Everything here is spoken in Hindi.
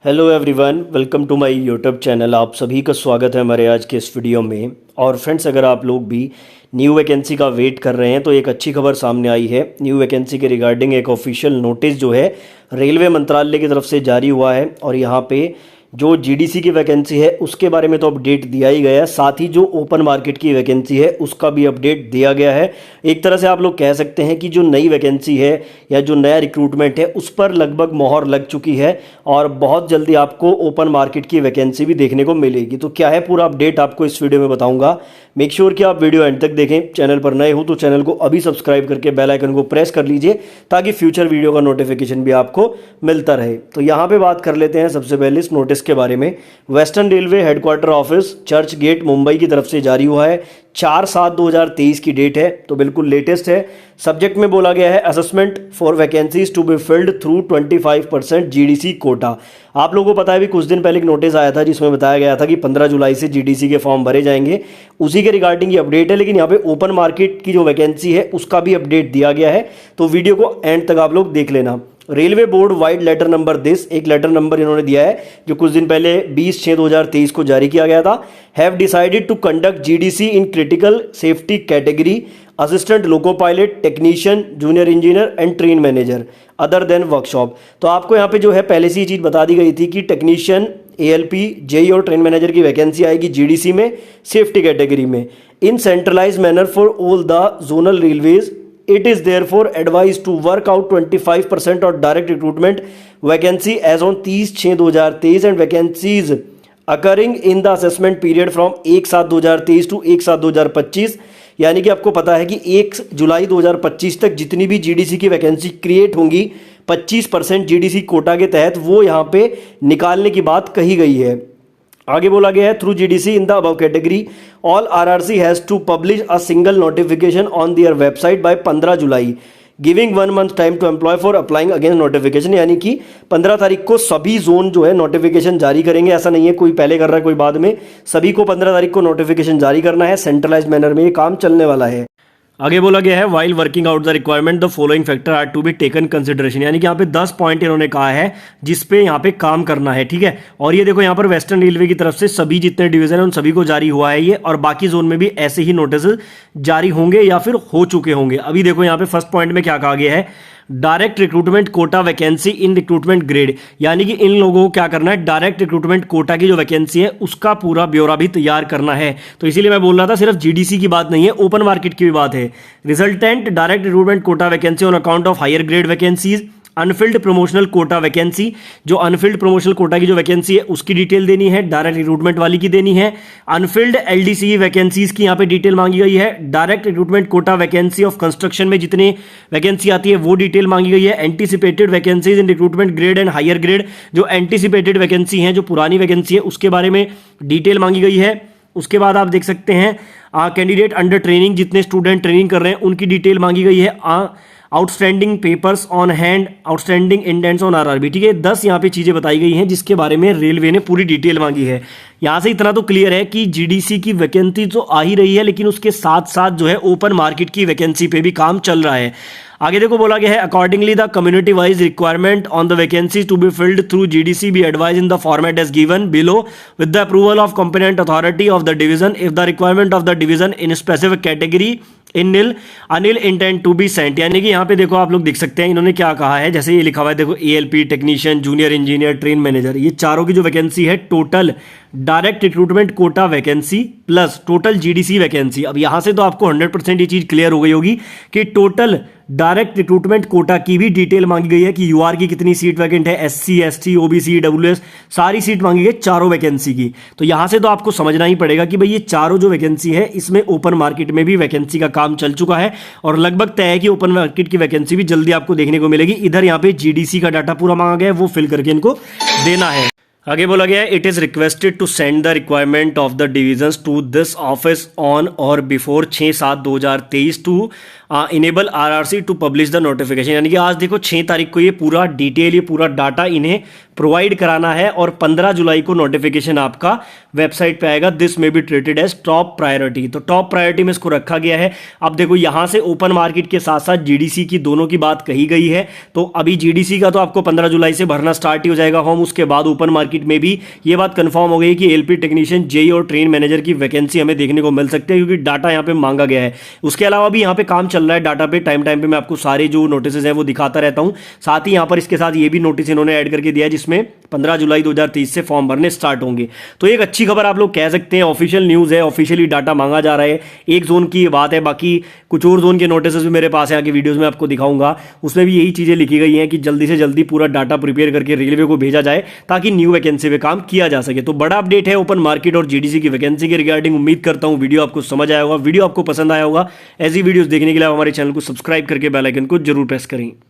Hello everyone, welcome to my YouTube channel. आप सभी का स्वागत है हमारे आज के इस वीडियो में। और फ्रेंड्स, अगर आप लोग भी न्यू वैकेंसी का वेट कर रहे हैं तो एक अच्छी खबर सामने आई है। न्यू वैकेंसी के रिगार्डिंग एक ऑफिशियल नोटिस जो है रेलवे मंत्रालय की तरफ से जारी हुआ है और यहाँ पे जो जीडीसी की वैकेंसी है उसके बारे में तो अपडेट दिया ही गया है, साथ ही जो ओपन मार्केट की वैकेंसी है उसका भी अपडेट दिया गया है। एक तरह से आप लोग कह सकते हैं कि जो नई वैकेंसी है या जो नया रिक्रूटमेंट है उस पर लगभग मोहर लग चुकी है और बहुत जल्दी आपको ओपन मार्केट की वैकेंसी भी देखने को मिलेगी। तो क्या है पूरा अपडेट आपको इस वीडियो में बताऊंगा। मेक श्योर कि आप वीडियो एंड तक देखें। चैनल पर नए हो तो चैनल को अभी सब्सक्राइब करके बेल आइकन को प्रेस कर लीजिए ताकि फ्यूचर वीडियो का नोटिफिकेशन भी आपको मिलता रहे। तो यहाँ पे बात कर लेते हैं सबसे पहले इस नोटिस के बारे में। Western railway headquarter office Churchgate Mumbai की तरफ से जारी हुआ है। 4/7/2023 की डेट है, तो बिल्कुल लेटेस्ट है। सब्जेक्ट में बोला गया है assessment for vacancies to be filled through 25% GDC quota. आप लोगों को पता है भी कुछ दिन पहले एक नोटिस आया था जिसमें बताया गया था कि 15 जुलाई से जीडीसी के फॉर्म भरे जाएंगे। उसी के रिगार्डिंग ये अपडेट है, लेकिन यहाँ पे ओपन मार्केट की जो वैकेंसी है उसका भी अपडेट दिया गया है। तो वीडियो को एंड तक आप लोग देख लेना। Railway board wide letter number this, एक लेटर नंबर इन्होंने दिया है जो कुछ दिन पहले 20/6/2023 को जारी किया गया था। Have decided to conduct GDC in critical safety category assistant loco pilot technician junior engineer and train manager other than workshop. तो आपको यहाँ पे जो है पहले से ये चीज़ बता दी गई थी कि टेक्नीशियन एएलपी जेई और ट्रेन मैनेजर की वैकेंसी आएगी जीडीसी में सेफ्टी कैटेगरी में in centralize manner for all the zonal railways. It is therefore advised to work out 25% of direct recruitment vacancy as on 30/6/2023 and vacancies occurring in the assessment period from 1/7/2023 to 1/7/2025। यानी कि आपको पता है कि 1 जुलाई 2025 तक जितनी भी जीडीसी की वैकेंसी क्रिएट होंगी 25% जीडीसी कोटा के तहत वो यहाँ पे निकालने की बात कही गई है। आगे बोला गया है through GDC in the above category all RRC has to publish a single notification on their website by 15 July giving 1 month time to employ for applying against notification. यानी कि 15 तारीख को सभी जोन जो है नोटिफिकेशन जारी करेंगे। ऐसा नहीं है कोई पहले कर रहा है कोई बाद में, सभी को 15 तारीख को नोटिफिकेशन जारी करना है। सेंट्रलाइज मैनर में ये काम चलने वाला है। आगे बोला गया है while working out the requirement the following factor are to be taken consideration. यानी कि यहाँ पे 10 पॉइंट इन्होंने कहा है जिस पे यहाँ पे काम करना है, ठीक है। और ये देखो यहाँ पर वेस्टर्न रेलवे की तरफ से सभी जितने डिवीजन है उन सभी को जारी हुआ है ये, और बाकी जोन में भी ऐसे ही नोटिस जारी होंगे या फिर हो चुके होंगे। अभी देखो यहाँ पे फर्स्ट पॉइंट में क्या कहा गया है, direct recruitment quota vacancy in recruitment grade. यानी कि इन लोगों को क्या करना है, डायरेक्ट रिक्रूटमेंट कोटा की जो वैकेंसी है उसका पूरा ब्यौरा भी तैयार करना है। तो इसीलिए मैं बोल रहा था सिर्फ जीडीसी की बात नहीं है, ओपन मार्केट की भी बात है। Resultant direct recruitment quota vacancy on account of higher grade vacancies. Unfilled promotional quota vacancy, जो अनफिल्ड प्रमोशनल कोटा की जो वैकेंसी है उसकी डिटेल देनी है, डायरेक्ट रिक्रूटमेंट वाली की देनी है। अनफिल्ड एलडीसी वैकेंसीज की यहाँ पे डिटेल मांगी गई है। Direct recruitment quota vacancy of construction में जितने वैकेंसी आती है वो डिटेल मांगी गई है। Anticipated vacancies in recruitment grade and higher grade, जो एंटीसिपेटेड वैकेंसी है जो पुरानी वैकेंसी है उसके बारे में डिटेल मांगी गई है। उसके बाद आप देख सकते हैं कैंडिडेट अंडर ट्रेनिंग, जितने स्टूडेंट ट्रेनिंग कर रहे हैं उनकी डिटेल मांगी गई है। Outstanding papers on hand, outstanding indents on RRB, ठीक है। 10 यहाँ पे चीज़ें बताई गई हैं जिसके बारे में रेलवे ने पूरी डिटेल मांगी है। यहाँ से इतना तो क्लियर है कि जीडीसी की वैकेंसी तो आ ही रही है, लेकिन उसके साथ साथ जो है ओपन मार्केट की वैकेंसी पे भी काम चल रहा है। आगे देखो बोला गया है accordingly the community wise requirement on the vacancy to be filled through GDC be advise in the format as given below with the approval of competent authority of the division if the requirement of the division in specific category in nil a nil intent to be sent. यानी कि यहाँ पे देखो आप लोग देख सकते हैं इन्होंने क्या कहा है, जैसे ये लिखा हुआ है देखो ALP technician junior engineer train manager, ये चारों की जो वैकेंसी है total direct recruitment quota vacancy plus total GDC vacancy. अब यहाँ से तो आपको 100% ये चीज़ क्लियर हो गई होगी कि टोटल डायरेक्ट रिक्रूटमेंट कोटा की भी डिटेल मांगी गई है कि यूआर की कितनी सीट वैकेंट है, एससी एसटी ओबीसी डब्ल्यूएस सारी सीट मांगी गई चारों वैकेंसी की। तो यहाँ से तो आपको समझना ही पड़ेगा कि भाई ये चारों जो वैकेंसी है इसमें ओपन मार्केट में भी वैकेंसी का काम चल चुका है और लगभग तय है कि ओपन मार्केट की वैकेंसी भी जल्दी आपको देखने को मिलेगी। इधर यहाँ पे जीडीसी का डाटा पूरा मांगा गया है, वो फिल करके इनको देना है। आगे बोला गया है, it is requested to send the requirement of the divisions to this office on or before 6/7/2023 to enable RRC to publish the notification. यानी कि आज देखो 6 तारीख को ये पूरा डिटेल, ये पूरा डाटा इन्हें प्रोवाइड कराना है और 15 जुलाई को नोटिफिकेशन आपका वेबसाइट पे आएगा। This may be treated as top priority. तो टॉप प्रायोरिटी में इसको रखा गया है। अब देखो यहां से ओपन मार्केट के साथ साथ जीडीसी की दोनों की बात कही गई है। तो अभी जीडीसी का तो आपको 15 जुलाई से भरना स्टार्ट ही हो जाएगा फॉर्म। उसके बाद ओपन मार्केट में भी ये बात कंफर्म हो गई कि एलपी टेक्नीशियन, जेई और ट्रेन मैनेजर की वैकेंसी हमें देखने को मिल सकती है, क्योंकि डाटा यहाँ पे मांगा गया है। उसके अलावा भी यहाँ पे काम चल रहा है डाटा पे। टाइम टाइम पे मैं आपको सारे जो नोटिस हैं वो दिखाता रहता हूँ। साथ ही यहाँ पर इसके साथ ये भी नोटिस इन्होंने ऐड करके दिया है जिसमें 15 जुलाई 2023 से फॉर्म भरने स्टार्ट होंगे। तो एक अच्छी खबर आप लोग कह सकते हैं, ऑफिशियल न्यूज़ है, ऑफिशियली डाटा मांगा जा रहा है। एक जोन की बात है, बाकी कुछ और जोन के नोटिस भी मेरे पास है, आगे वीडियोस में आपको दिखाऊंगा। उसमें भी यही चीज़ें लिखी गई हैं कि जल्दी से जल्दी पूरा डाटा प्रिपेयर करके रेलवे को भेजा जाए ताकि न्यू वैकेंसी पे काम किया जा सके। तो बड़ा अपडेट है ओपन मार्केट और जीडीसी की वैकेंसी के रिगार्डिंग। उम्मीद करता हूँ वीडियो आपको समझ आया होगा, वीडियो आपको पसंद आया होगा। ऐसी वीडियोस देखने के लिए हमारे चैनल को सब्सक्राइब करके बेल आइकन को जरूर प्रेस करें।